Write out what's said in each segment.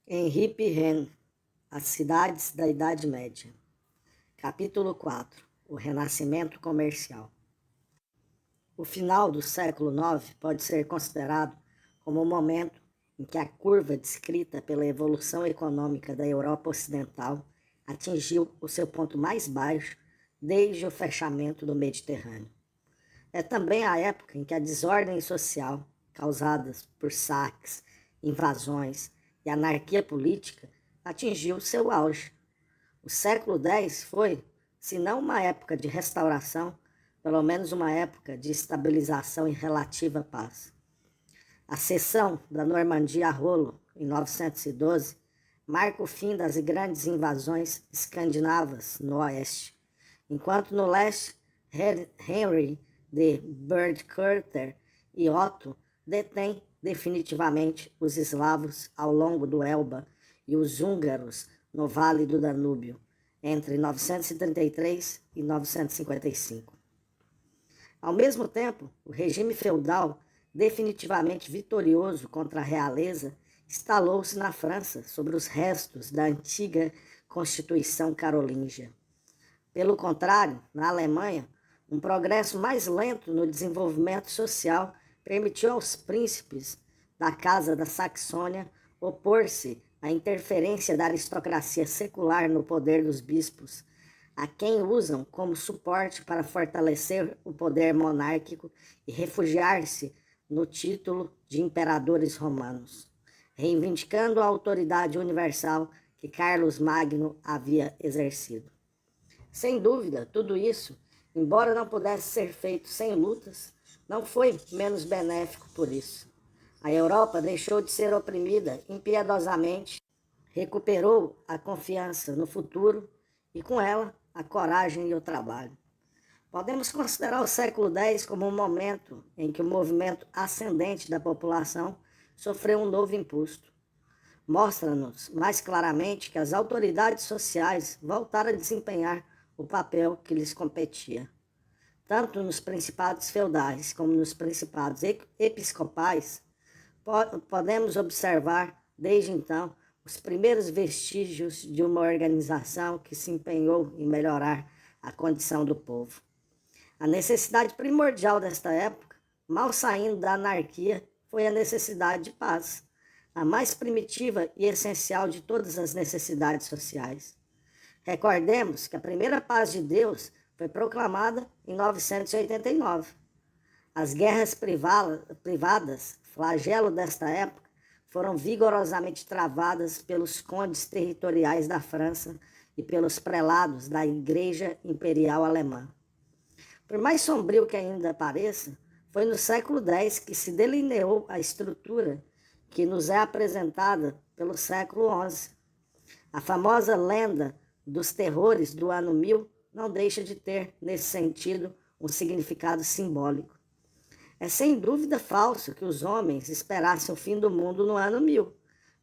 Henri Pirenne, As Cidades da Idade Média. Capítulo 4. O Renascimento Comercial. O final do século IX pode ser considerado como o momento em que a curva descrita pela evolução econômica da Europa Ocidental atingiu o seu ponto mais baixo desde o fechamento do Mediterrâneo. É também a época em que a desordem social, causadas por saques, invasões e anarquia política, atingiu seu auge. O século X foi, se não uma época de restauração, pelo menos uma época de estabilização e relativa paz. A cessão da Normandia a rolo, em 912, marca o fim das grandes invasões escandinavas no oeste, enquanto no leste, Henry de Birdkircher e Otto detêm definitivamente os eslavos ao longo do Elba e os húngaros no Vale do Danúbio, entre 933 e 955. Ao mesmo tempo, o regime feudal, definitivamente vitorioso contra a realeza, instalou-se na França sobre os restos da antiga Constituição carolíngia. Pelo contrário, na Alemanha, um progresso mais lento no desenvolvimento social permitiu aos príncipes da Casa da Saxônia opor-se à interferência da aristocracia secular no poder dos bispos, a quem usam como suporte para fortalecer o poder monárquico e refugiar-se no título de imperadores romanos, reivindicando a autoridade universal que Carlos Magno havia exercido. Sem dúvida, tudo isso, embora não pudesse ser feito sem lutas, não foi menos benéfico por isso. A Europa deixou de ser oprimida impiedosamente, recuperou a confiança no futuro e, com ela, a coragem e o trabalho. Podemos considerar o século X como um momento em que o movimento ascendente da população sofreu um novo impulso. Mostra-nos mais claramente que as autoridades sociais voltaram a desempenhar o papel que lhes competia. Tanto nos principados feudais como nos principados episcopais, podemos observar, desde então, os primeiros vestígios de uma organização que se empenhou em melhorar a condição do povo. A necessidade primordial desta época, mal saindo da anarquia, foi a necessidade de paz, a mais primitiva e essencial de todas as necessidades sociais. Recordemos que a primeira paz de Deus foi proclamada em 989. As guerras privadas, flagelo desta época, foram vigorosamente travadas pelos condes territoriais da França e pelos prelados da Igreja Imperial Alemã. Por mais sombrio que ainda pareça, foi no século X que se delineou a estrutura que nos é apresentada pelo século XI. A famosa lenda dos terrores do ano 1000 não deixa de ter, nesse sentido, um significado simbólico. É sem dúvida falso que os homens esperassem o fim do mundo no ano 1000,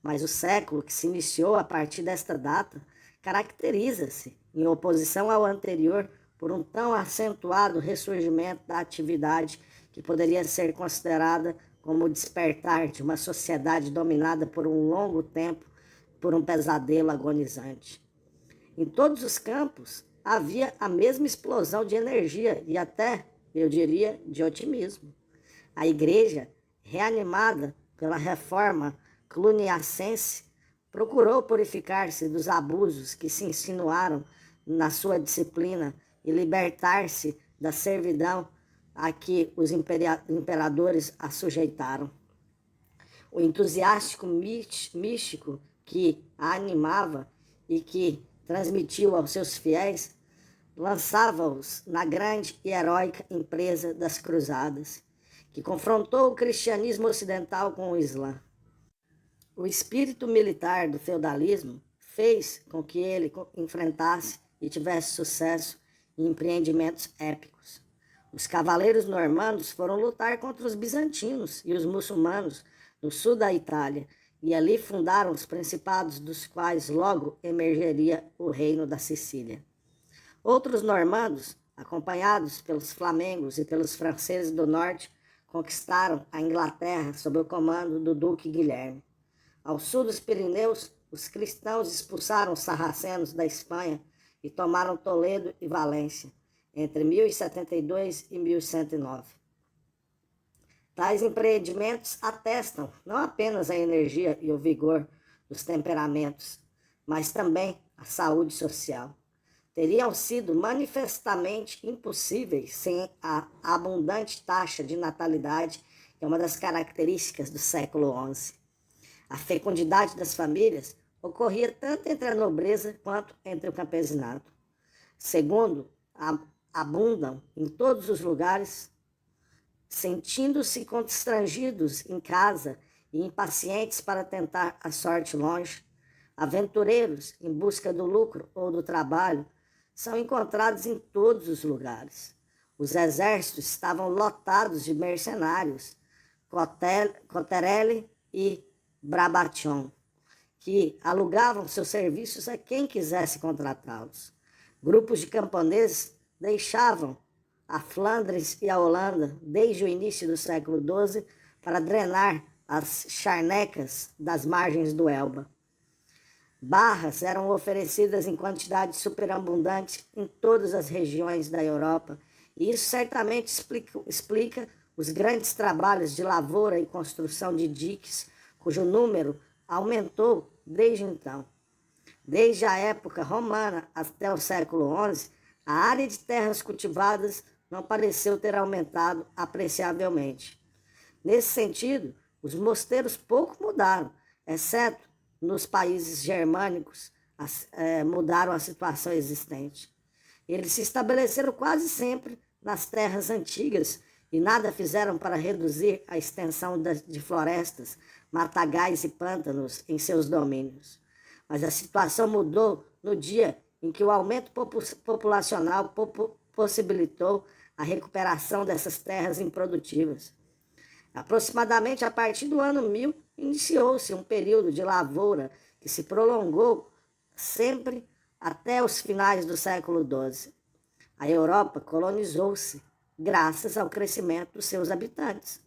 mas o século que se iniciou a partir desta data caracteriza-se, em oposição ao anterior, por um tão acentuado ressurgimento da atividade que poderia ser considerada como o despertar de uma sociedade dominada por um longo tempo por um pesadelo agonizante. Em todos os campos havia a mesma explosão de energia e até, eu diria, de otimismo. A Igreja, reanimada pela reforma cluniacense, procurou purificar-se dos abusos que se insinuaram na sua disciplina e libertar-se da servidão a que os imperadores a sujeitaram. O entusiástico místico que a animava e que transmitiu aos seus fiéis lançava-os na grande e heróica empresa das cruzadas, que confrontou o cristianismo ocidental com o Islã. O espírito militar do feudalismo fez com que ele enfrentasse e tivesse sucesso em empreendimentos épicos. Os cavaleiros normandos foram lutar contra os bizantinos e os muçulmanos no sul da Itália, e ali fundaram os principados dos quais logo emergeria o reino da Sicília. Outros normandos, acompanhados pelos flamengos e pelos franceses do norte, conquistaram a Inglaterra sob o comando do Duque Guilherme. Ao sul dos Pirineus, os cristãos expulsaram os sarracenos da Espanha e tomaram Toledo e Valência, entre 1072 e 1109. Tais empreendimentos atestam não apenas a energia e o vigor dos temperamentos, mas também a saúde social. Teriam sido manifestamente impossíveis sem a abundante taxa de natalidade, que é uma das características do século XI. A fecundidade das famílias ocorria tanto entre a nobreza quanto entre o campesinato. Segundo, abundam em todos os lugares, sentindo-se constrangidos em casa e impacientes para tentar a sorte longe, aventureiros em busca do lucro ou do trabalho são encontrados em todos os lugares. Os exércitos estavam lotados de mercenários, Coterelli e Brabation, que alugavam seus serviços a quem quisesse contratá-los. Grupos de camponeses deixavam a Flandres e a Holanda desde o início do século XII para drenar as charnecas das margens do Elba. Barras eram oferecidas em quantidade superabundante em todas as regiões da Europa, e isso certamente explica os grandes trabalhos de lavoura e construção de diques, cujo número aumentou desde então. Desde a época romana até o século XI, a área de terras cultivadas não pareceu ter aumentado apreciavelmente. Nesse sentido, os mosteiros pouco mudaram, exceto nos países germânicos, mudaram a situação existente. Eles se estabeleceram quase sempre nas terras antigas e nada fizeram para reduzir a extensão de florestas, matagais e pântanos em seus domínios. Mas a situação mudou no dia em que o aumento populacional possibilitou a recuperação dessas terras improdutivas. Aproximadamente a partir do ano 1000, iniciou-se um período de lavoura que se prolongou sempre até os finais do século XII. A Europa colonizou-se graças ao crescimento dos seus habitantes.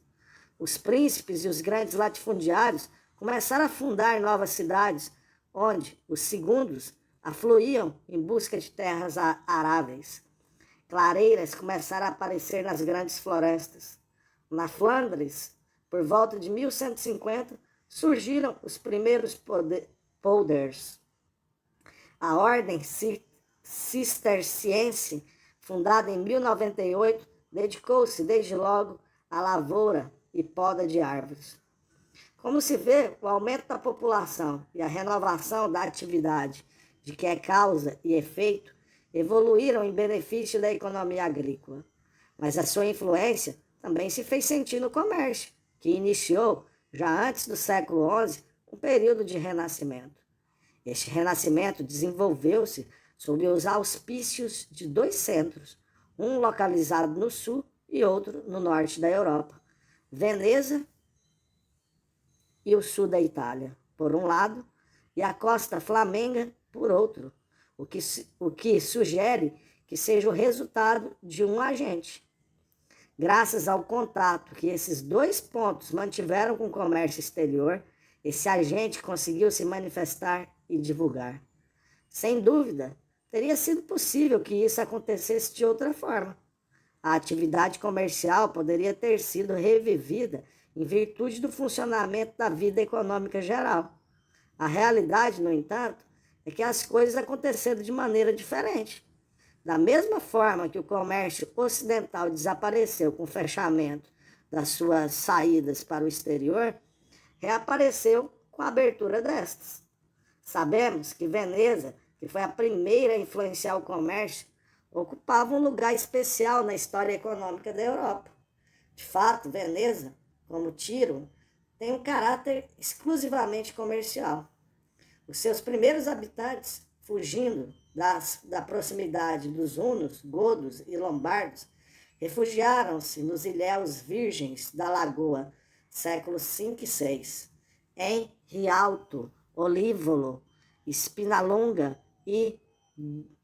Os príncipes e os grandes latifundiários começaram a fundar novas cidades, onde os segundos afluíam em busca de terras aráveis. Clareiras começaram a aparecer nas grandes florestas. Na Flandres, por volta de 1150, surgiram os primeiros polders. A ordem cisterciense, fundada em 1098, dedicou-se desde logo à lavoura e poda de árvores. Como se vê, o aumento da população e a renovação da atividade, de que é causa e efeito, evoluíram em benefício da economia agrícola. Mas a sua influência também se fez sentir no comércio, que iniciou, já antes do século XI, um período de renascimento. Este renascimento desenvolveu-se sob os auspícios de dois centros, um localizado no sul e outro no norte da Europa, Veneza e o sul da Itália, por um lado, e a costa flamenga, por outro, o que sugere que seja o resultado de um agente. Graças ao contato que esses dois pontos mantiveram com o comércio exterior, esse agente conseguiu se manifestar e divulgar. Sem dúvida, teria sido possível que isso acontecesse de outra forma. A atividade comercial poderia ter sido revivida em virtude do funcionamento da vida econômica geral. A realidade, no entanto, é que as coisas aconteceram de maneira diferente. Da mesma forma que o comércio ocidental desapareceu com o fechamento das suas saídas para o exterior, reapareceu com a abertura destas. Sabemos que Veneza, que foi a primeira a influenciar o comércio, ocupava um lugar especial na história econômica da Europa. De fato, Veneza, como Tiro, tem um caráter exclusivamente comercial. Os seus primeiros habitantes, fugindo da proximidade dos hunos, godos e lombardos, refugiaram-se nos ilhéus virgens da Lagoa, séculos V e VI, em Rialto, Olívolo, Spinalunga e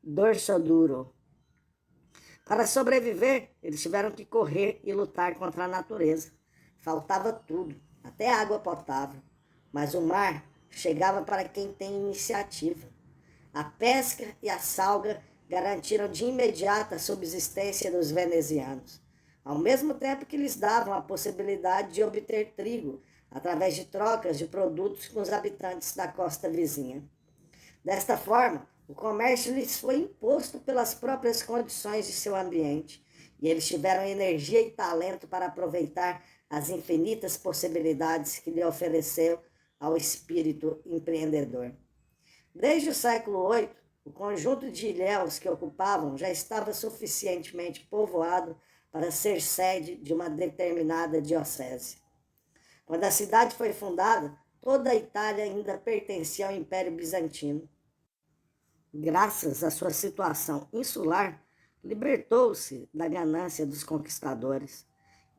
Dorsoduro. Para sobreviver, eles tiveram que correr e lutar contra a natureza. Faltava tudo, até água potável. mas o mar chegava para quem tem iniciativa. A pesca e a salga garantiram de imediato a subsistência dos venezianos, ao mesmo tempo que lhes davam a possibilidade de obter trigo através de trocas de produtos com os habitantes da costa vizinha. Desta forma, o comércio lhes foi imposto pelas próprias condições de seu ambiente, e eles tiveram energia e talento para aproveitar as infinitas possibilidades que lhe ofereceu ao espírito empreendedor. Desde o século VIII, o conjunto de ilhéus que ocupavam já estava suficientemente povoado para ser sede de uma determinada diocese. Quando a cidade foi fundada, toda a Itália ainda pertencia ao Império Bizantino. Graças à sua situação insular, libertou-se da ganância dos conquistadores,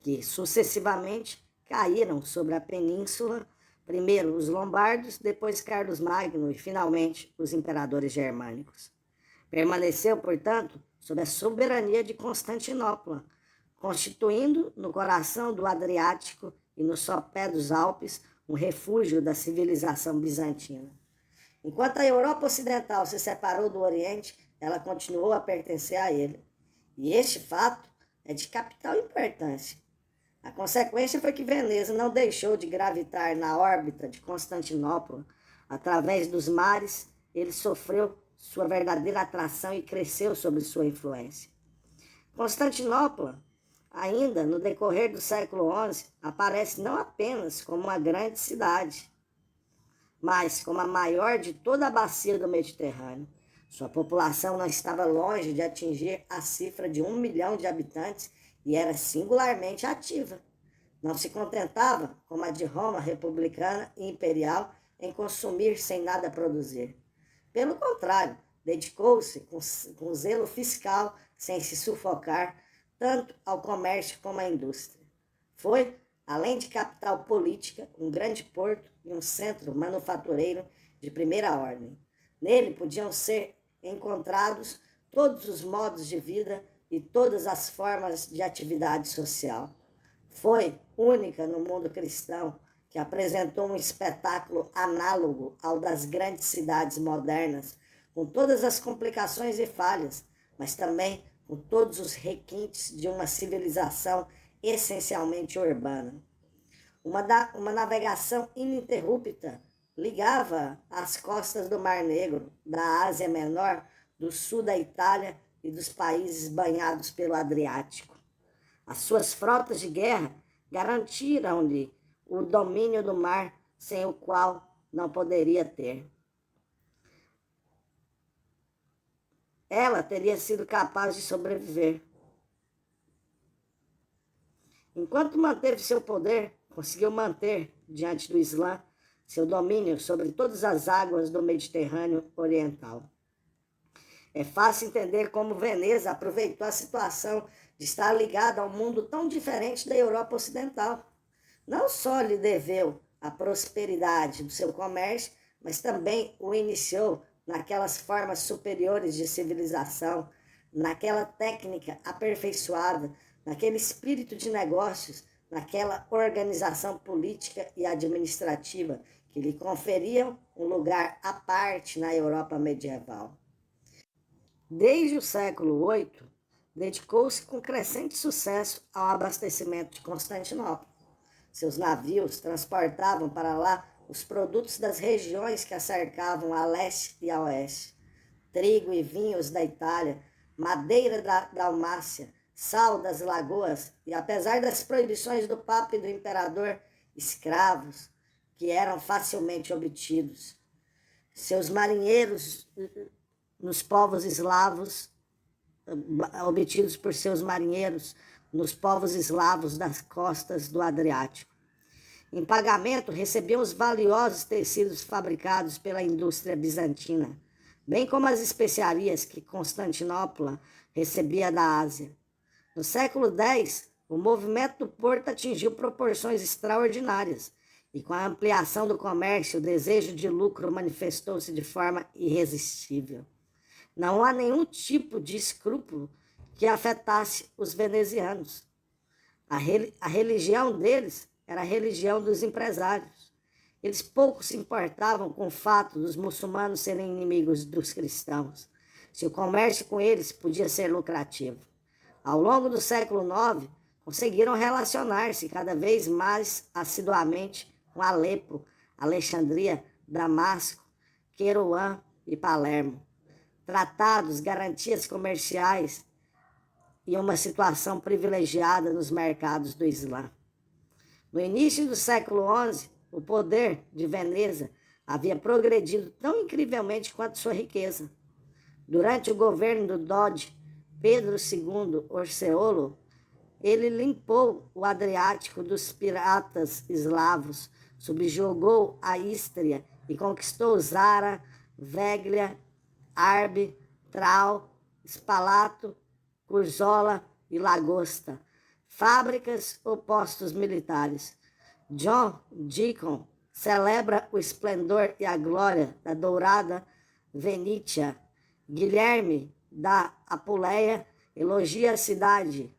que sucessivamente caíram sobre a península, primeiro os lombardos, depois Carlos Magno e, finalmente, os imperadores germânicos. Permaneceu, portanto, sob a soberania de Constantinopla, constituindo no coração do Adriático e no sopé dos Alpes um refúgio da civilização bizantina. Enquanto a Europa Ocidental se separou do Oriente, ela continuou a pertencer a ele. E este fato é de capital importância. A consequência foi que Veneza não deixou de gravitar na órbita de Constantinopla. Através dos mares, ele sofreu sua verdadeira atração e cresceu sob sua influência. Constantinopla, ainda no decorrer do século XI, aparece não apenas como uma grande cidade, mas como a maior de toda a bacia do Mediterrâneo. Sua população não estava longe de atingir a cifra de 1 milhão de habitantes e era singularmente ativa. Não se contentava, como a de Roma republicana e imperial, em consumir sem nada produzir. Pelo contrário, dedicou-se com zelo fiscal, sem se sufocar, tanto ao comércio como à indústria. Foi, além de capital política, um grande porto e um centro manufatureiro de primeira ordem. Nele podiam ser encontrados todos os modos de vida e todas as formas de atividade social. Foi única no mundo cristão que apresentou um espetáculo análogo ao das grandes cidades modernas, com todas as complicações e falhas, mas também com todos os requintes de uma civilização essencialmente urbana. Uma navegação ininterrupta ligava as costas do Mar Negro, da Ásia Menor, do sul da Itália e dos países banhados pelo Adriático. As suas frotas de guerra garantiram-lhe o domínio do mar, sem o qual não poderia ter. Ela teria sido capaz de sobreviver. Enquanto manteve seu poder, conseguiu manter, diante do Islã, seu domínio sobre todas as águas do Mediterrâneo Oriental. É fácil entender como Veneza aproveitou a situação de estar ligada a um mundo tão diferente da Europa Ocidental. Não só lhe deveu a prosperidade do seu comércio, mas também o iniciou naquelas formas superiores de civilização, naquela técnica aperfeiçoada, naquele espírito de negócios, naquela organização política e administrativa que lhe conferiam um lugar à parte na Europa medieval. Desde o século VIII, dedicou-se com crescente sucesso ao abastecimento de Constantinopla. Seus navios transportavam para lá os produtos das regiões que a cercavam a leste e a oeste: trigo e vinhos da Itália, madeira da Dalmácia, sal das lagoas e, apesar das proibições do Papa e do Imperador, escravos que eram facilmente obtidos. Seus marinheiros nos povos eslavos, obtidos por seus marinheiros nos povos eslavos das costas do Adriático. Em pagamento, recebiam os valiosos tecidos fabricados pela indústria bizantina, bem como as especiarias que Constantinopla recebia da Ásia. No século X, o movimento do porto atingiu proporções extraordinárias, e com a ampliação do comércio, o desejo de lucro manifestou-se de forma irresistível. Não há nenhum tipo de escrúpulo que afetasse os venezianos. A religião deles era a religião dos empresários, Eles pouco se importavam com o fato dos muçulmanos serem inimigos dos cristãos, se o comércio com eles podia ser lucrativo. Ao longo do século IX, conseguiram relacionar-se cada vez mais assiduamente com Alepo, Alexandria, Damasco, Queiroã e Palermo. Tratados, garantias comerciais e uma situação privilegiada nos mercados do Islã. No início do século XI, o poder de Veneza havia progredido tão incrivelmente quanto sua riqueza. Durante o governo do Doge Pedro II Orseolo, ele limpou o Adriático dos piratas eslavos, subjugou a Ístria e conquistou Zara, Veglia, Arbe, Trau, Spalato, Curzola e Lagosta, fábricas ou postos militares. John Deacon celebra o esplendor e a glória da dourada Venícia. Guilherme da Apuleia elogia a cidade,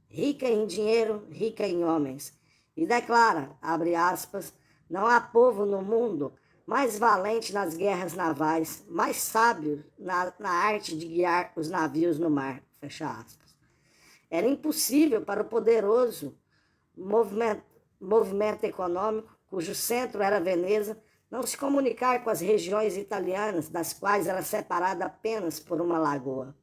rica em dinheiro, rica em homens, e declara, abre aspas, não há povo no mundo mais valente nas guerras navais, mais sábio na arte de guiar os navios no mar, fecha aspas. Era impossível para o poderoso movimento econômico, cujo centro era Veneza, não se comunicar com as regiões italianas, das quais era separada apenas por uma lagoa.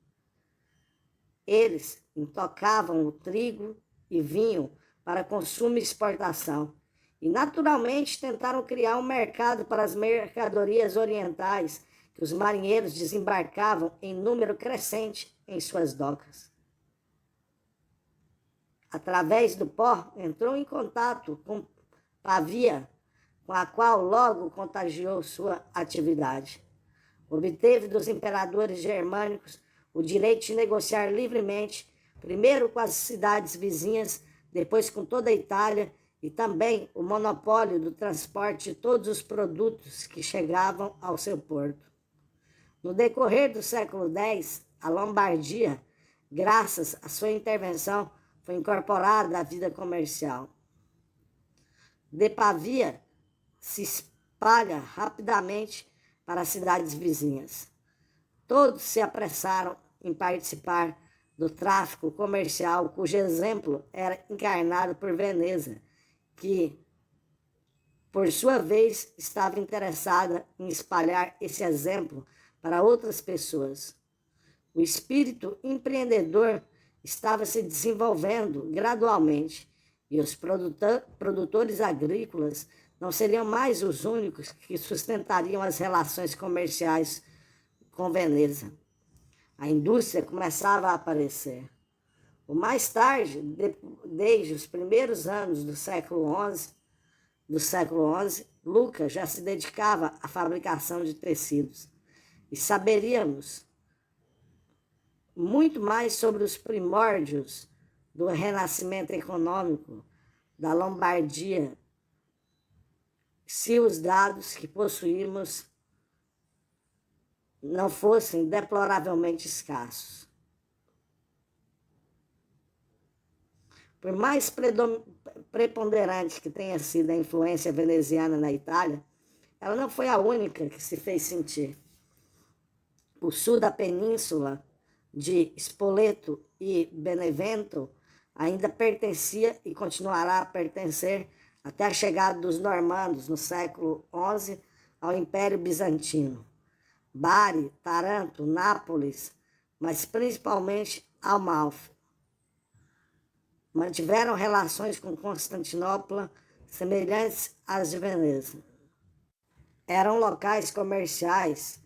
Eles intocavam o trigo e vinho para consumo e exportação, e naturalmente tentaram criar um mercado para as mercadorias orientais que os marinheiros desembarcavam em número crescente em suas docas. Através do pó, entrou em contato com Pavia, com a qual logo contagiou sua atividade. Obteve dos imperadores germânicos o direito de negociar livremente, primeiro com as cidades vizinhas, depois com toda a Itália, e também o monopólio do transporte de todos os produtos que chegavam ao seu porto. No decorrer do século X, a Lombardia, graças à sua intervenção, foi incorporada à vida comercial. De Pavia se espalha rapidamente para as cidades vizinhas. Todos se apressaram em participar do tráfico comercial, cujo exemplo era encarnado por Veneza, que, por sua vez, estava interessada em espalhar esse exemplo para outras pessoas. O espírito empreendedor estava se desenvolvendo gradualmente e os produtores agrícolas não seriam mais os únicos que sustentariam as relações comerciais com Veneza. A indústria começava a aparecer. O mais tarde, desde os primeiros anos do século XI, Lucas já se dedicava à fabricação de tecidos. E saberíamos muito mais sobre os primórdios do renascimento econômico da Lombardia se os dados que possuímos não fossem deploravelmente escassos. Por mais preponderante que tenha sido a influência veneziana na Itália, ela não foi a única que se fez sentir. O sul da península de Spoleto e Benevento ainda pertencia e continuará a pertencer até a chegada dos normandos no século XI ao Império Bizantino. Bari, Taranto, Nápoles, mas principalmente Amalfi, mantiveram relações com Constantinopla semelhantes às de Veneza. Eram locais comerciais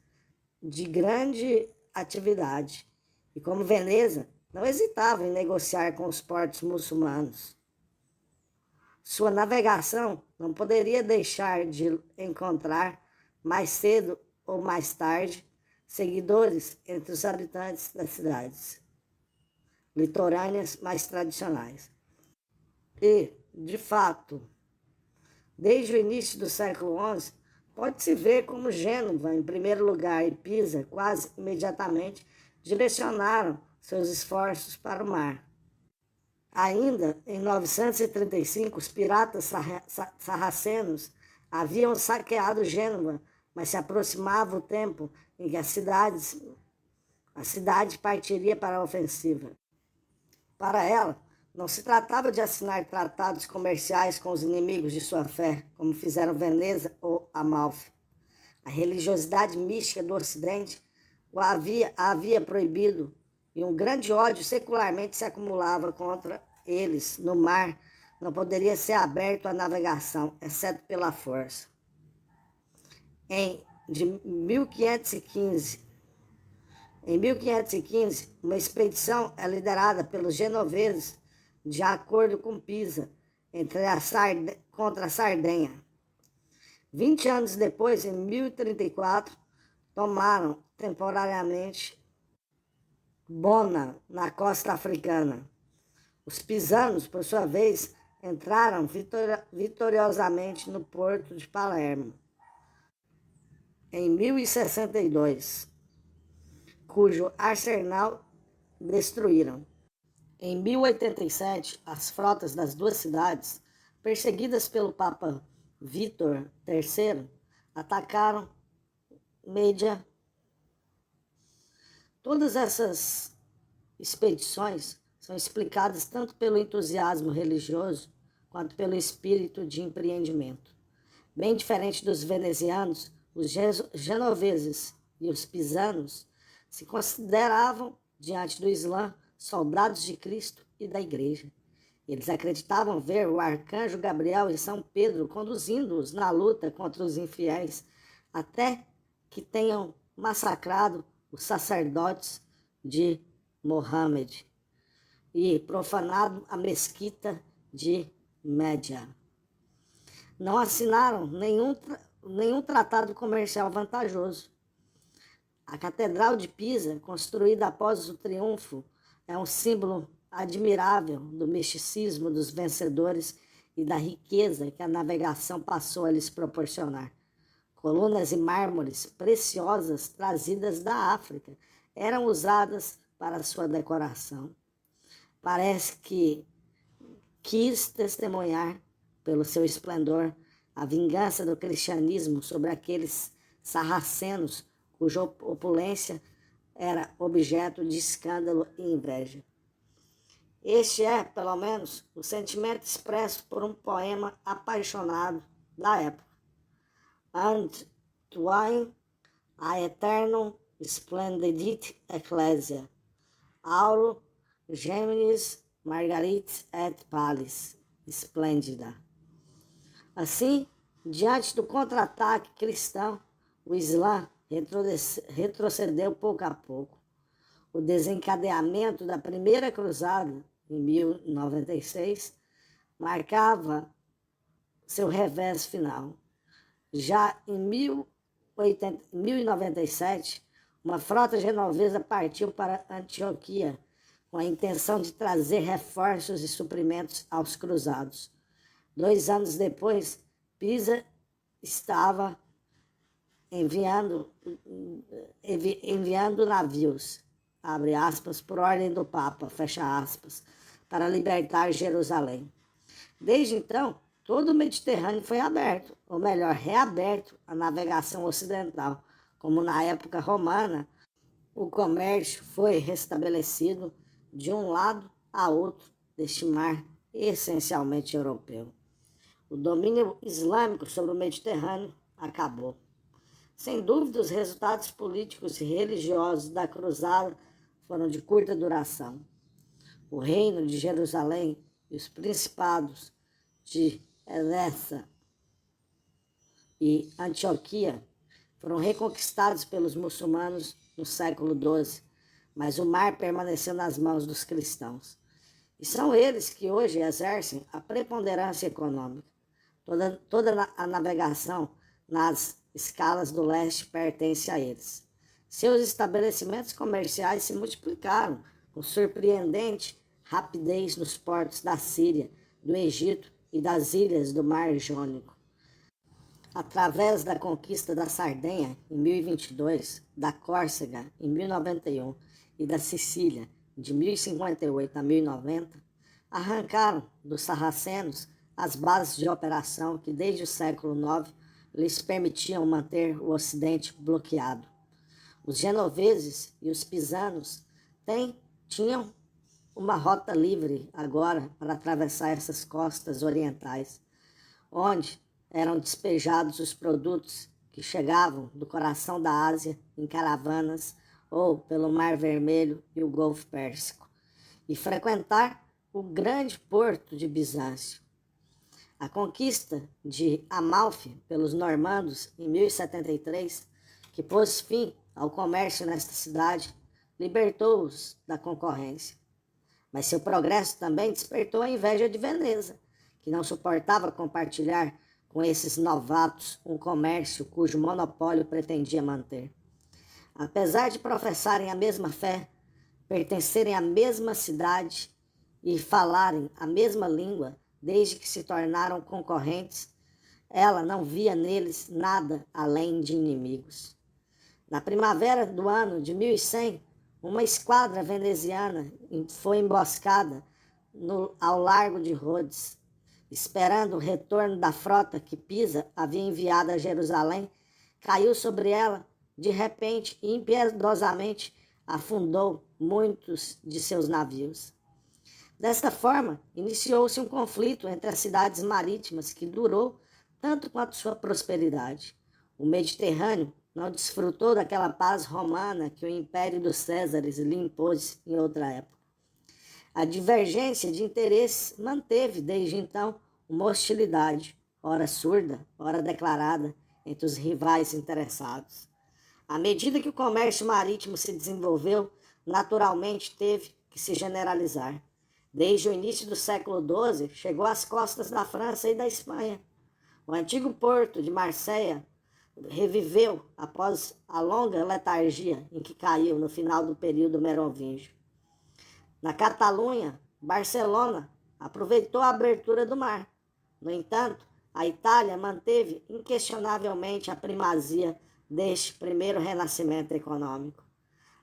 de grande atividade e, como Veneza, não hesitava em negociar com os portos muçulmanos. Sua navegação não poderia deixar de encontrar, mais cedo ou mais tarde, seguidores entre os habitantes das cidades litorâneas mais tradicionais. E, de fato, desde o início do século XI, pode-se ver como Gênova, em primeiro lugar, e Pisa, quase imediatamente, direcionaram seus esforços para o mar. Ainda em 935, os piratas sarracenos Haviam saqueado Gênova, mas se aproximava o tempo em que a cidade partiria para a ofensiva. Para ela, não se tratava de assinar tratados comerciais com os inimigos de sua fé, como fizeram Veneza ou Amalfi. A religiosidade mística do Ocidente a havia proibido, e um grande ódio secularmente se acumulava contra eles no mar. Não poderia ser aberto à navegação, exceto pela força. Em 1515, uma expedição é liderada pelos genoveses, de acordo com Pisa, contra a Sardenha. 20 anos depois, em 1034, tomaram temporariamente Bona, na costa africana. Os pisanos, por sua vez, entraram vitoriosamente no porto de Palermo em 1062, cujo arsenal destruíram. Em 1087, as frotas das duas cidades, perseguidas pelo Papa Vítor III, atacaram Média. Todas essas expedições são explicadas tanto pelo entusiasmo religioso quanto pelo espírito de empreendimento. Bem diferente dos venezianos, os genoveses e os pisanos se consideravam, diante do Islã, soldados de Cristo e da Igreja. Eles acreditavam ver o arcanjo Gabriel e São Pedro conduzindo-os na luta contra os infiéis, até que tenham massacrado os sacerdotes de Mohammed e profanado a mesquita de Média. Não assinaram nenhum tratado comercial vantajoso. A Catedral de Pisa, construída após o triunfo, é um símbolo admirável do misticismo dos vencedores e da riqueza que a navegação passou a lhes proporcionar. Colunas e mármores preciosas trazidas da África eram usadas para sua decoração. Parece que quis testemunhar, pelo seu esplendor, a vingança do cristianismo sobre aqueles sarracenos cuja opulência era objeto de escândalo e inveja. Este é, pelo menos, o sentimento expresso por um poema apaixonado da época. And twine a eternum splendidit ecclesia, auro geminis margarit et palis, esplêndida. Assim, diante do contra-ataque cristão, o Islã retrocedeu pouco a pouco. O desencadeamento da Primeira Cruzada, em 1096, marcava seu revés final. Já em 1097, uma frota genovesa partiu para Antioquia, com a intenção de trazer reforços e suprimentos aos cruzados. 2 anos depois, Pisa estava enviando navios, abre aspas, por ordem do Papa, fecha aspas, para libertar Jerusalém. Desde então, todo o Mediterrâneo foi aberto, ou melhor, reaberto à navegação ocidental. Como na época romana, o comércio foi restabelecido de um lado a outro deste mar essencialmente europeu. O domínio islâmico sobre o Mediterrâneo acabou. Sem dúvida, os resultados políticos e religiosos da cruzada foram de curta duração. O reino de Jerusalém e os principados de Edessa e Antioquia foram reconquistados pelos muçulmanos no século XII, mas o mar permaneceu nas mãos dos cristãos. E são eles que hoje exercem a preponderância econômica. Toda a navegação nas escalas do leste pertence a eles. Seus estabelecimentos comerciais se multiplicaram com surpreendente rapidez nos portos da Síria, do Egito e das ilhas do Mar Jônico. Através da conquista da Sardenha, em 1022, da Córcega, em 1091, e da Sicília, de 1058 a 1090, arrancaram dos sarracenos as bases de operação que desde o século IX lhes permitiam manter o Ocidente bloqueado. Os genoveses e os pisanos tinham uma rota livre agora para atravessar essas costas orientais, onde eram despejados os produtos que chegavam do coração da Ásia em caravanas ou pelo Mar Vermelho e o Golfo Pérsico, e frequentar o grande porto de Bizâncio. A conquista de Amalfi pelos normandos em 1073, que pôs fim ao comércio nesta cidade, libertou-os da concorrência. Mas seu progresso também despertou a inveja de Veneza, que não suportava compartilhar com esses novatos um comércio cujo monopólio pretendia manter. Apesar de professarem a mesma fé, pertencerem à mesma cidade e falarem a mesma língua desde que se tornaram concorrentes, ela não via neles nada além de inimigos. Na primavera do ano de 1100, uma esquadra veneziana foi emboscada ao largo de Rhodes, esperando o retorno da frota que Pisa havia enviado a Jerusalém. Caiu sobre ela, de repente e impiedosamente afundou muitos de seus navios. Desta forma, iniciou-se um conflito entre as cidades marítimas que durou tanto quanto sua prosperidade. O Mediterrâneo não desfrutou daquela paz romana que o Império dos Césares lhe impôs em outra época. A divergência de interesses manteve, desde então, uma hostilidade, ora surda, ora declarada, entre os rivais interessados. À medida que o comércio marítimo se desenvolveu, naturalmente teve que se generalizar. Desde o início do século XII, chegou às costas da França e da Espanha. O antigo porto de Marseille reviveu após a longa letargia em que caiu no final do período merovingio. Na Catalunha, Barcelona aproveitou a abertura do mar. No entanto, a Itália manteve inquestionavelmente a primazia deste primeiro renascimento econômico.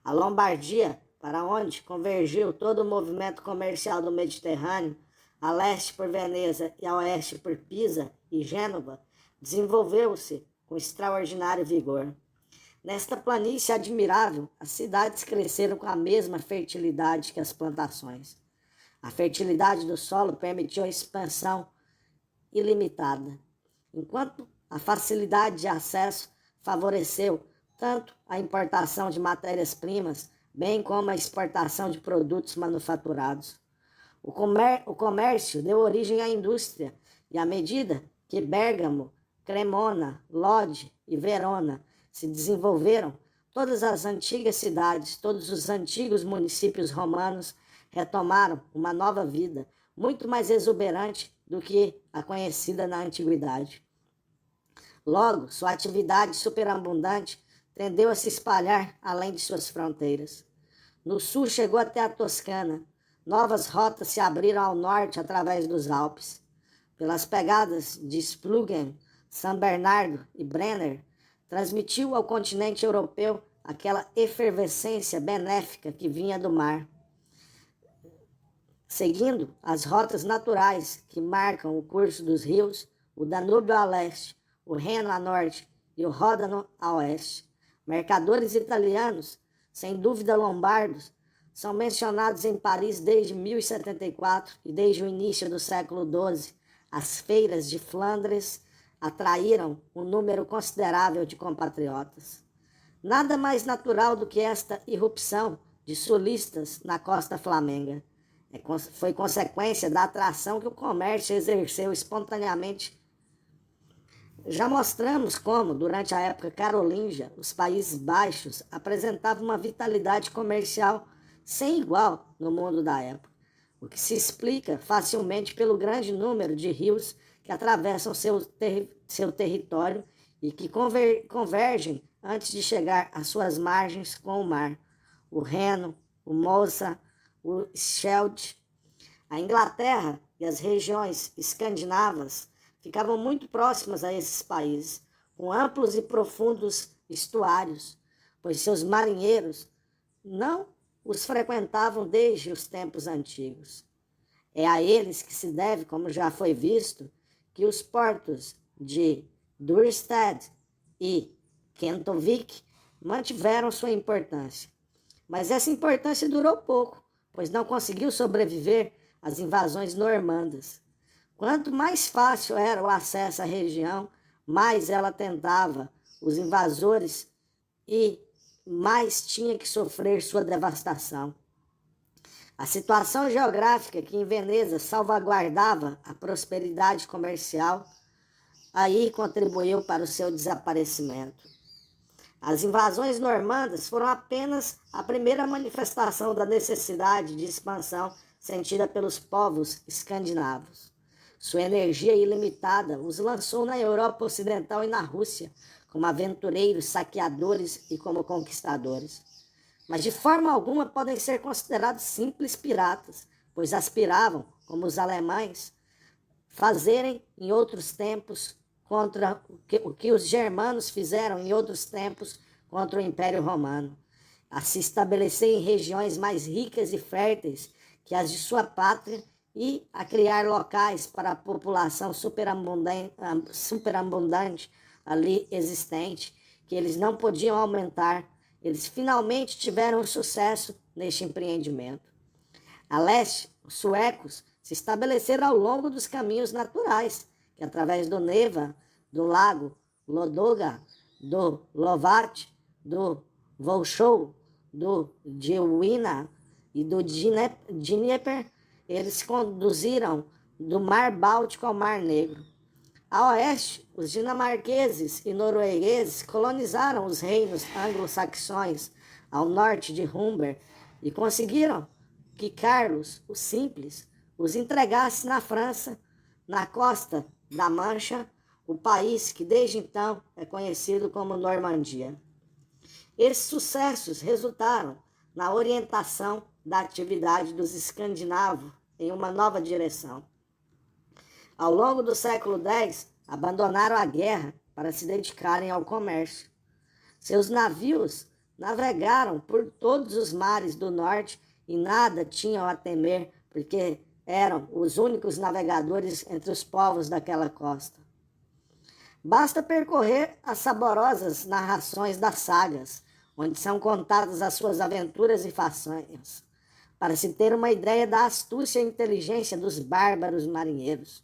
A Lombardia, para onde convergiu todo o movimento comercial do Mediterrâneo, a leste por Veneza e a oeste por Pisa e Gênova, desenvolveu-se com extraordinário vigor. Nesta planície admirável, as cidades cresceram com a mesma fertilidade que as plantações. A fertilidade do solo permitiu a expansão ilimitada, enquanto a facilidade de acesso favoreceu tanto a importação de matérias-primas, bem como a exportação de produtos manufaturados. O comércio deu origem à indústria, e à medida que Bérgamo, Cremona, Lodi e Verona se desenvolveram, todas as antigas cidades, todos os antigos municípios romanos retomaram uma nova vida, muito mais exuberante do que a conhecida na antiguidade. Logo, sua atividade superabundante tendeu a se espalhar além de suas fronteiras. No sul chegou até a Toscana. Novas rotas se abriram ao norte através dos Alpes. Pelas pegadas de Splügen, São Bernardo e Brenner, transmitiu ao continente europeu aquela efervescência benéfica que vinha do mar. Seguindo as rotas naturais que marcam o curso dos rios, o Danúbio a leste, o Reno a norte e o Ródano a oeste, mercadores italianos, sem dúvida lombardos, são mencionados em Paris desde 1074 e desde o início do século XII. As feiras de Flandres atraíram um número considerável de compatriotas. Nada mais natural do que esta irrupção de sulistas na costa flamenga. Foi consequência da atração que o comércio exerceu espontaneamente. Já mostramos como, durante a época carolíngia, os Países Baixos apresentavam uma vitalidade comercial sem igual no mundo da época, o que se explica facilmente pelo grande número de rios que atravessam seu território e que convergem antes de chegar às suas margens com o mar. O Reno, o Mosa, o Scheldt. A Inglaterra e as regiões escandinavas ficavam muito próximas a esses países, com amplos e profundos estuários, pois seus marinheiros não os frequentavam desde os tempos antigos. É a eles que se deve, como já foi visto, que os portos de Duurstede e Kentovik mantiveram sua importância. Mas essa importância durou pouco, pois não conseguiu sobreviver às invasões normandas. Quanto mais fácil era o acesso à região, mais ela tentava os invasores e mais tinha que sofrer sua devastação. A situação geográfica que em Veneza salvaguardava a prosperidade comercial aí contribuiu para o seu desaparecimento. As invasões normandas foram apenas a primeira manifestação da necessidade de expansão sentida pelos povos escandinavos. Sua energia ilimitada os lançou na Europa Ocidental e na Rússia, como aventureiros, saqueadores e como conquistadores. Mas de forma alguma podem ser considerados simples piratas, pois aspiravam, como os alemães, fazerem em outros tempos contra o que os germanos fizeram em outros tempos contra o Império Romano, a se estabelecer em regiões mais ricas e férteis que as de sua pátria e a criar locais para a população superabundante ali existente, que eles não podiam aumentar. Eles finalmente tiveram sucesso neste empreendimento. A leste, os suecos se estabeleceram ao longo dos caminhos naturais, que através do Neva, do lago Lodoga, do Lovart, do Volchow, do Dvina e do Dnieper, eles conduziram do Mar Báltico ao Mar Negro. A oeste, os dinamarqueses e noruegueses colonizaram os reinos anglo-saxões ao norte de Humber e conseguiram que Carlos, o Simples, os entregasse na França, na costa da Mancha, o país que desde então é conhecido como Normandia. Esses sucessos resultaram na orientação da atividade dos escandinavos em uma nova direção. Ao longo do século X, abandonaram a guerra para se dedicarem ao comércio. Seus navios navegaram por todos os mares do norte e nada tinham a temer, porque eram os únicos navegadores entre os povos daquela costa. Basta percorrer as saborosas narrações das sagas, onde são contadas as suas aventuras e façanhas, para se ter uma ideia da astúcia e inteligência dos bárbaros marinheiros.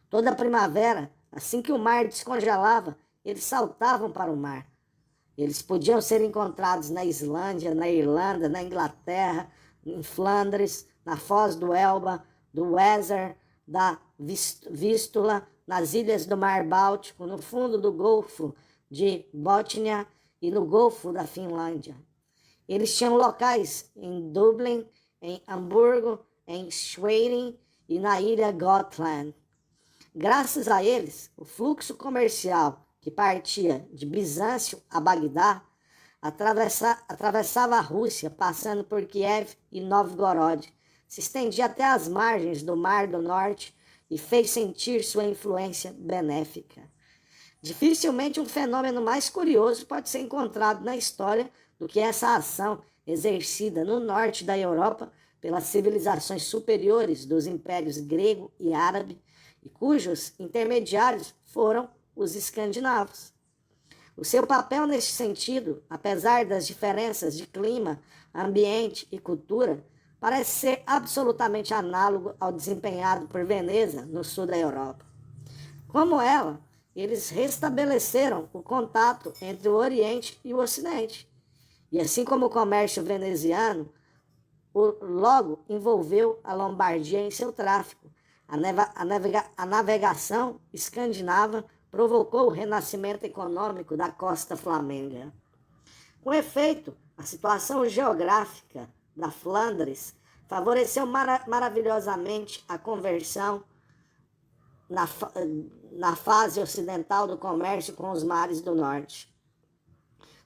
Toda primavera, assim que o mar descongelava, eles saltavam para o mar. Eles podiam ser encontrados na Islândia, na Irlanda, na Inglaterra, em Flandres, na Foz do Elba, do Weser, da Vístula, nas ilhas do Mar Báltico, no fundo do Golfo de Bótnia e no Golfo da Finlândia. Eles tinham locais em Dublin, em Hamburgo, em Schwerin e na ilha Gotland. Graças a eles, o fluxo comercial que partia de Bizâncio a Bagdá atravessava a Rússia, passando por Kiev e Novgorod, se estendia até as margens do Mar do Norte e fez sentir sua influência benéfica. Dificilmente um fenômeno mais curioso pode ser encontrado na história do que essa ação exercida no norte da Europa pelas civilizações superiores dos impérios grego e árabe, e cujos intermediários foram os escandinavos. O seu papel neste sentido, apesar das diferenças de clima, ambiente e cultura, parece ser absolutamente análogo ao desempenhado por Veneza no sul da Europa. Como ela, eles restabeleceram o contato entre o Oriente e o Ocidente. E assim como o comércio veneziano logo envolveu a Lombardia em seu tráfico, a navegação escandinava provocou o renascimento econômico da costa flamenga. Com efeito, a situação geográfica da Flandres favoreceu maravilhosamente a conversão na fase ocidental do comércio com os mares do norte.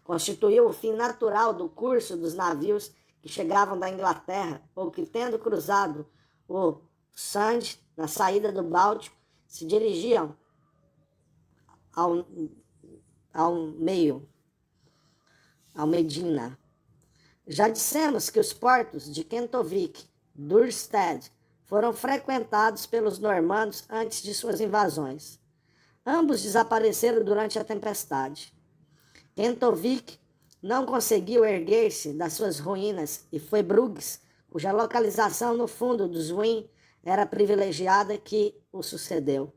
Constituiu o fim natural do curso dos navios que chegavam da Inglaterra ou que, tendo cruzado o Sund na saída do Báltico, se dirigiam ao Medina. Já dissemos que os portos de Kentovik, Duurstede, foram frequentados pelos normandos antes de suas invasões. Ambos desapareceram durante a tempestade. Kentovik não conseguiu erguer-se das suas ruínas e foi Bruges, cuja localização no fundo do Zwin era privilegiada, que o sucedeu.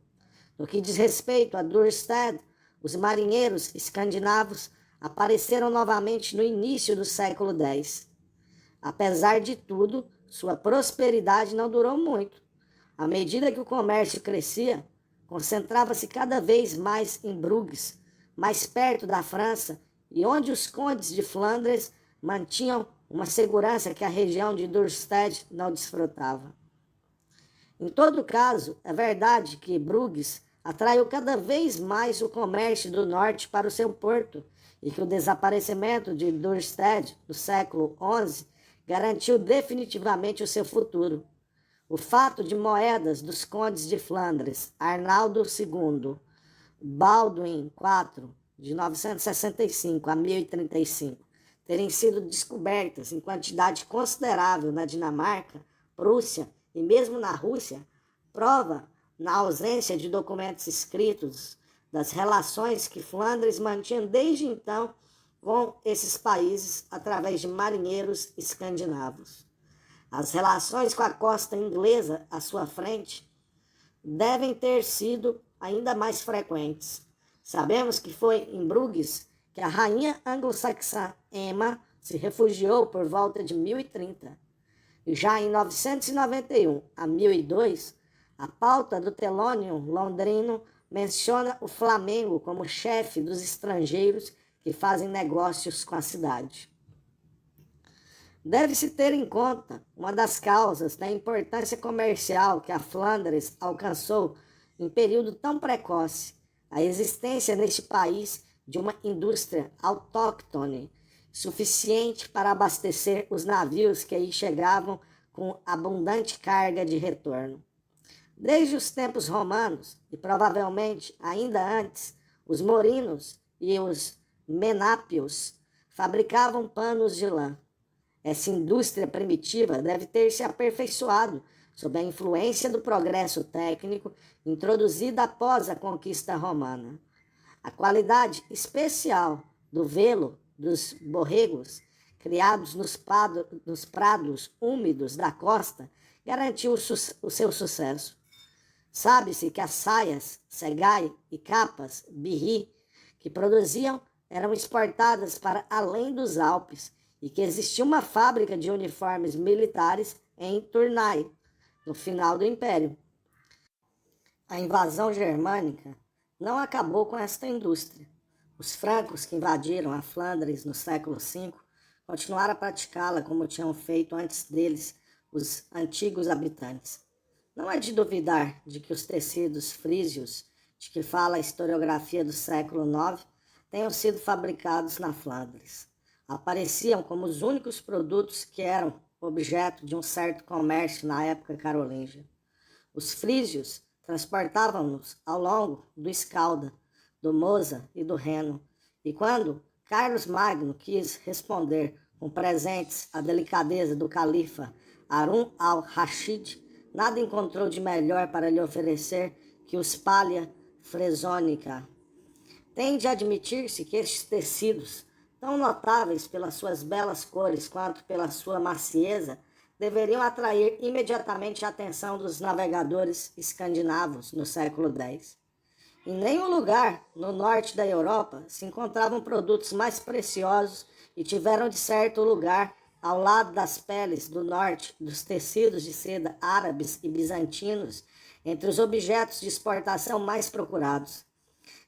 No que diz respeito a Dursted, os marinheiros escandinavos apareceram novamente no início do século X. Apesar de tudo, sua prosperidade não durou muito. À medida que o comércio crescia, concentrava-se cada vez mais em Bruges, mais perto da França, e onde os condes de Flandres mantinham uma segurança que a região de Dursted não desfrutava. Em todo caso, é verdade que Bruges atraiu cada vez mais o comércio do norte para o seu porto e que o desaparecimento de Dursted no século XI garantiu definitivamente o seu futuro. O fato de moedas dos condes de Flandres, Arnaldo II, Baldwin IV, de 965 a 1035, terem sido descobertas em quantidade considerável na Dinamarca, Prússia e mesmo na Rússia, prova, na ausência de documentos escritos, das relações que Flandres mantinha desde então com esses países através de marinheiros escandinavos. As relações com a costa inglesa à sua frente devem ter sido ainda mais frequentes. Sabemos que foi em Bruges que a rainha anglo-saxã Emma se refugiou por volta de 1030. E já em 991 a 1002, a pauta do Telônio londrino menciona o Flamengo como chefe dos estrangeiros que fazem negócios com a cidade. Deve-se ter em conta uma das causas da importância comercial que a Flandres alcançou em período tão precoce, a existência neste país de uma indústria autóctone, suficiente para abastecer os navios que aí chegavam com abundante carga de retorno. Desde os tempos romanos, e provavelmente ainda antes, os morinos e os menápios fabricavam panos de lã. Essa indústria primitiva deve ter se aperfeiçoado sob a influência do progresso técnico introduzida após a conquista romana. A qualidade especial do velo dos borregos, criados nos prados úmidos da costa, garantiu o seu sucesso. Sabe-se que as saias, segai e capas, birri, que produziam eram exportadas para além dos Alpes e que existia uma fábrica de uniformes militares em Tournai, no final do Império. A invasão germânica não acabou com esta indústria. Os francos que invadiram a Flandres no século V continuaram a praticá-la como tinham feito antes deles os antigos habitantes. Não é de duvidar de que os tecidos frísios, de que fala a historiografia do século IX, tenham sido fabricados na Flandres. Apareciam como os únicos produtos que eram objeto de um certo comércio na época carolíngia. Os frísios transportavam-nos ao longo do Escalda, do Mosa e do Reno, e quando Carlos Magno quis responder com presentes à delicadeza do califa Harun al-Rashid, nada encontrou de melhor para lhe oferecer que os palha fresônica. Tem de admitir-se que estes tecidos, tão notáveis pelas suas belas cores quanto pela sua macieza, deveriam atrair imediatamente a atenção dos navegadores escandinavos no século X. Em nenhum lugar no norte da Europa se encontravam produtos mais preciosos e tiveram de certo lugar ao lado das peles do norte, dos tecidos de seda árabes e bizantinos, entre os objetos de exportação mais procurados.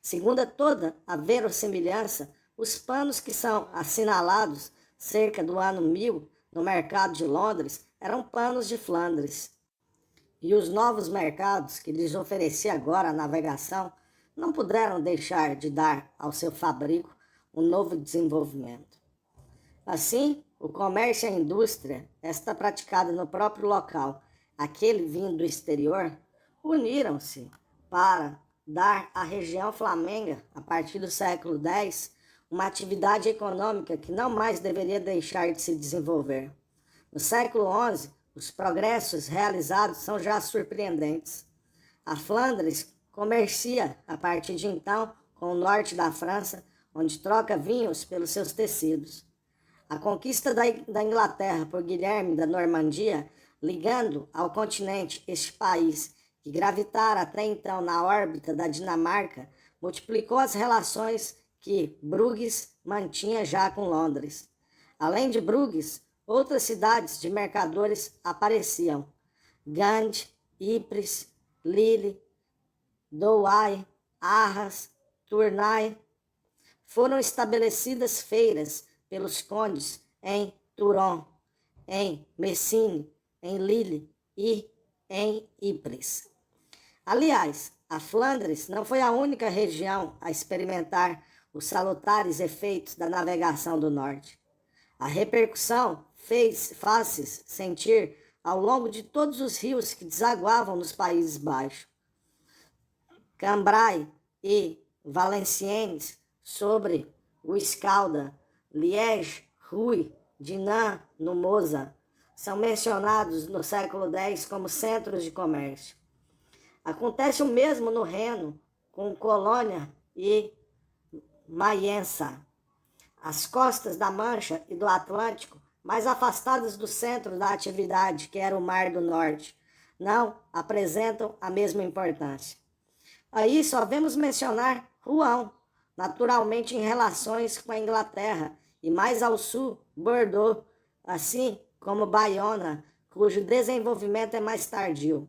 Segundo toda a verossimilhança, os panos que são assinalados cerca do ano 1000 no mercado de Londres eram panos de Flandres. E os novos mercados que lhes oferecia agora a navegação não puderam deixar de dar ao seu fabrico um novo desenvolvimento. Assim, o comércio e a indústria, esta praticada no próprio local, aquele vindo do exterior, uniram-se para dar à região flamenga, a partir do século X, uma atividade econômica que não mais deveria deixar de se desenvolver. No século XI, os progressos realizados são já surpreendentes. A Flandres comercia, a partir de então, com o norte da França, onde troca vinhos pelos seus tecidos. A conquista da Inglaterra por Guilherme da Normandia, ligando ao continente este país, que gravitara até então na órbita da Dinamarca, multiplicou as relações que Bruges mantinha já com Londres. Além de Bruges, outras cidades de mercadores apareciam: Gand, Ypres, Lille, Douai, Arras, Tournai. Foram estabelecidas feiras pelos condes em Turon, em Messine, em Lille e em Ypres. Aliás, a Flandres não foi a única região a experimentar os salutares efeitos da navegação do norte. A repercussão faz-se sentir ao longo de todos os rios que desaguavam nos Países Baixos. Cambrai e Valenciennes, sobre o Escalda, Liège, Rouy, Dinan, no Mosa, são mencionados no século X como centros de comércio. Acontece o mesmo no Reno, com Colônia e Maiença. As costas da Mancha e do Atlântico, mais afastadas do centro da atividade, que era o Mar do Norte, não apresentam a mesma importância. Aí só vemos mencionar Rouen, naturalmente em relações com a Inglaterra, e mais ao sul, Bordeaux, assim como Bayona, cujo desenvolvimento é mais tardio.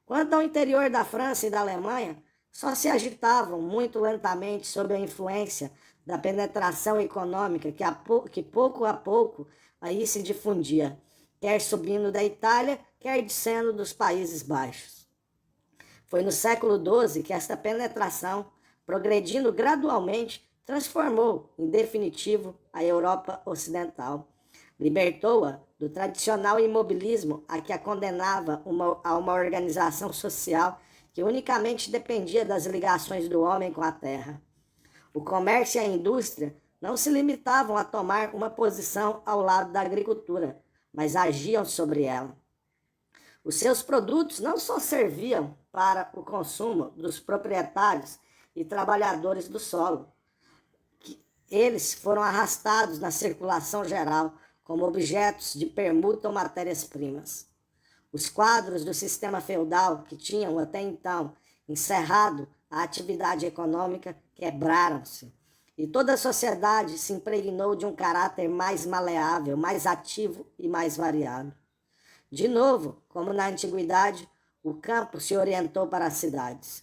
Quanto ao interior da França e da Alemanha, só se agitavam muito lentamente sob a influência da penetração econômica que pouco a pouco aí se difundia, quer subindo da Itália, quer descendo dos Países Baixos. Foi no século XII que esta penetração, progredindo gradualmente, transformou, em definitivo, a Europa Ocidental. Libertou-a do tradicional imobilismo a que a condenava a uma organização social que unicamente dependia das ligações do homem com a terra. O comércio e a indústria não se limitavam a tomar uma posição ao lado da agricultura, mas agiam sobre ela. Os seus produtos não só serviam para o consumo dos proprietários e trabalhadores do solo. Eles foram arrastados na circulação geral como objetos de permuta ou matérias-primas. Os quadros do sistema feudal, que tinham até então encerrado a atividade econômica, quebraram-se, e toda a sociedade se impregnou de um caráter mais maleável, mais ativo e mais variado. De novo, como na antiguidade, o campo se orientou para as cidades.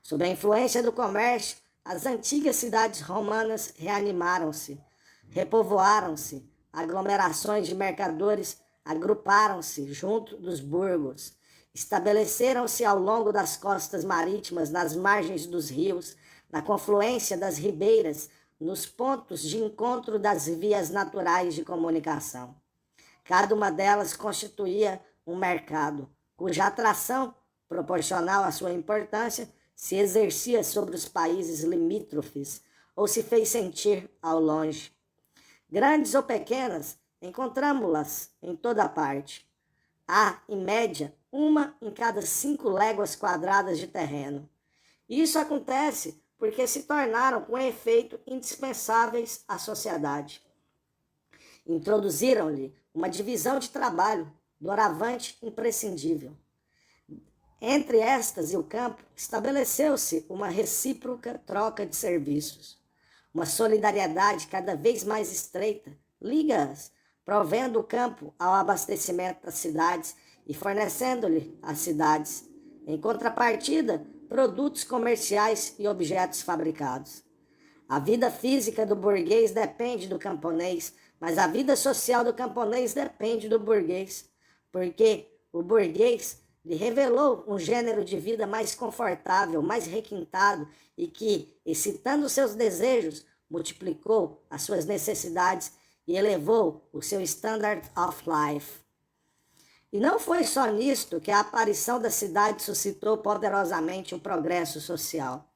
Sob a influência do comércio, as antigas cidades romanas reanimaram-se, repovoaram-se, aglomerações de mercadores agruparam-se junto dos burgos, estabeleceram-se ao longo das costas marítimas, nas margens dos rios, na confluência das ribeiras, nos pontos de encontro das vias naturais de comunicação. Cada uma delas constituía um mercado, cuja atração, proporcional à sua importância, se exercia sobre os países limítrofes ou se fez sentir ao longe. Grandes ou pequenas, encontramos-las em toda parte. Há, em média, uma em cada 5 léguas quadradas de terreno. Isso acontece porque se tornaram, com efeito, indispensáveis à sociedade. Introduziram-lhe uma divisão de trabalho, doravante imprescindível. Entre estas e o campo, estabeleceu-se uma recíproca troca de serviços. Uma solidariedade cada vez mais estreita liga-as, provendo o campo ao abastecimento das cidades e fornecendo-lhe às cidades, em contrapartida, produtos comerciais e objetos fabricados. A vida física do burguês depende do camponês, mas a vida social do camponês depende do burguês, porque o burguês lhe revelou um gênero de vida mais confortável, mais requintado e que, excitando seus desejos, multiplicou as suas necessidades e elevou o seu standard of life. E não foi só nisto que a aparição da cidade suscitou poderosamente o progresso social.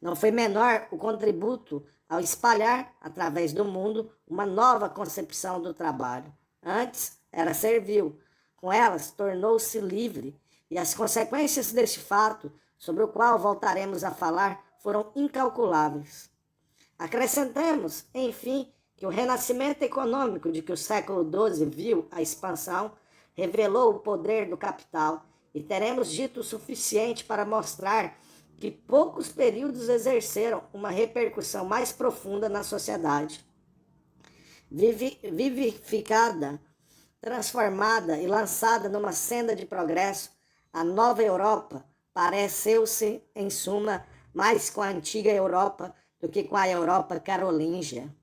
Não foi menor o contributo ao espalhar, através do mundo, uma nova concepção do trabalho. Antes era servil, com elas tornou-se livre, e as consequências deste fato sobre o qual voltaremos a falar, foram incalculáveis. Acrescentemos, enfim, que o renascimento econômico de que o século XII viu a expansão revelou o poder do capital, e teremos dito o suficiente para mostrar que poucos períodos exerceram uma repercussão mais profunda na sociedade. Vivificada, transformada e lançada numa senda de progresso, a nova Europa pareceu-se, em suma, mais com a antiga Europa do que com a Europa carolíngia.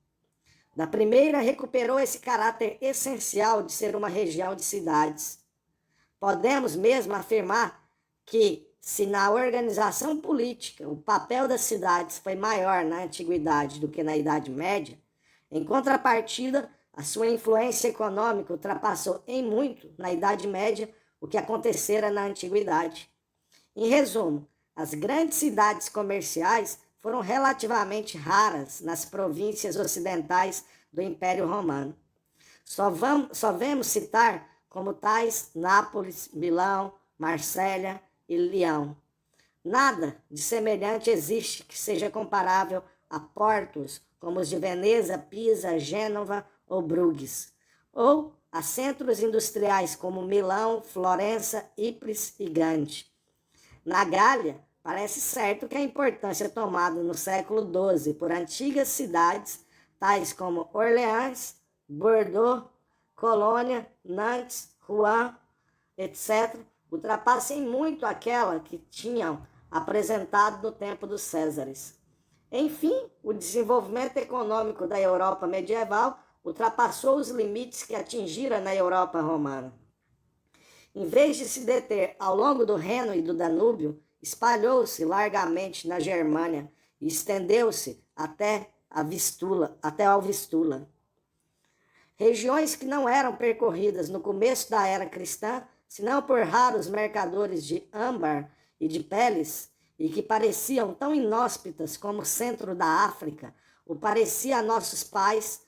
Da primeira, recuperou esse caráter essencial de ser uma região de cidades. Podemos mesmo afirmar que, se na organização política o papel das cidades foi maior na Antiguidade do que na Idade Média, em contrapartida, a sua influência econômica ultrapassou em muito, na Idade Média, o que acontecera na Antiguidade. Em resumo, as grandes cidades comerciais foram relativamente raras nas províncias ocidentais do Império Romano. Só vemos citar como tais Nápoles, Milão, Marsella e Leão. Nada de semelhante existe que seja comparável a portos como os de Veneza, Pisa, Gênova ou Bruges, ou a centros industriais como Milão, Florença, Ypres e Gante. Na Gália, parece certo que a importância tomada no século XII por antigas cidades, tais como Orleans, Bordeaux, Colônia, Nantes, Rouen, etc., ultrapassem muito aquela que tinham apresentado no tempo dos Césares. Enfim, o desenvolvimento econômico da Europa medieval ultrapassou os limites que atingira na Europa romana. Em vez de se deter ao longo do Reno e do Danúbio, espalhou-se largamente na Germânia e estendeu-se até ao Vístula. Regiões que não eram percorridas no começo da era cristã, senão por raros mercadores de âmbar e de peles, e que pareciam tão inóspitas como o centro da África, o parecia a nossos pais,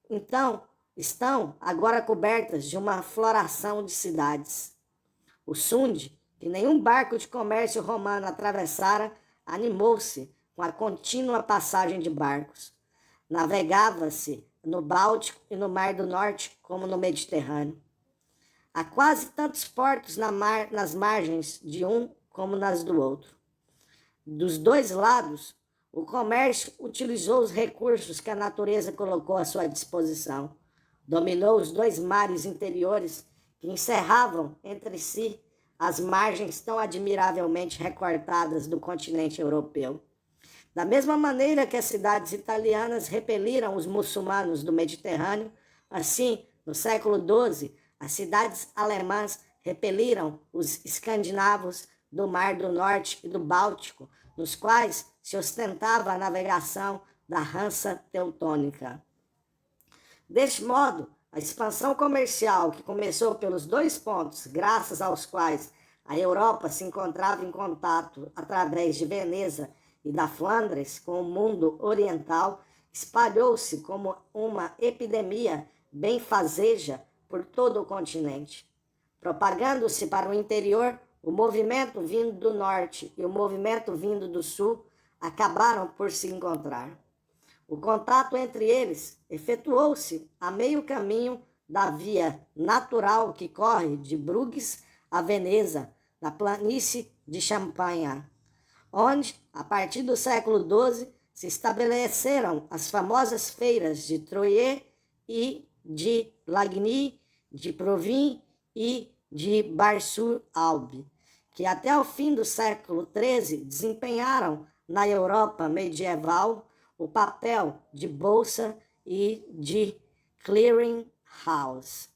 então estão agora cobertas de uma floração de cidades. O Sund, que nenhum barco de comércio romano atravessara, animou-se com a contínua passagem de barcos. Navegava-se no Báltico e no Mar do Norte como no Mediterrâneo. Há quase tantos portos nas margens de um como nas do outro. Dos dois lados, o comércio utilizou os recursos que a natureza colocou à sua disposição. Dominou os dois mares interiores que encerravam entre si as margens tão admiravelmente recortadas do continente europeu. Da mesma maneira que as cidades italianas repeliram os muçulmanos do Mediterrâneo, assim, no século XII, as cidades alemãs repeliram os escandinavos do Mar do Norte e do Báltico, nos quais se ostentava a navegação da Hansa Teutônica. Deste modo, a expansão comercial que começou pelos dois pontos, graças aos quais a Europa se encontrava em contato através de Veneza e da Flandres com o mundo oriental, espalhou-se como uma epidemia benfazeja por todo o continente. Propagando-se para o interior, o movimento vindo do norte e o movimento vindo do sul acabaram por se encontrar. O contato entre eles efetuou-se a meio caminho da via natural que corre de Bruges a Veneza, na planície de Champagne, onde, a partir do século XII, se estabeleceram as famosas feiras de Troyes e de Lagny, de Provins e de Bar-sur-Aube, que até o fim do século XIII desempenharam na Europa medieval o papel de bolsa e de clearing house.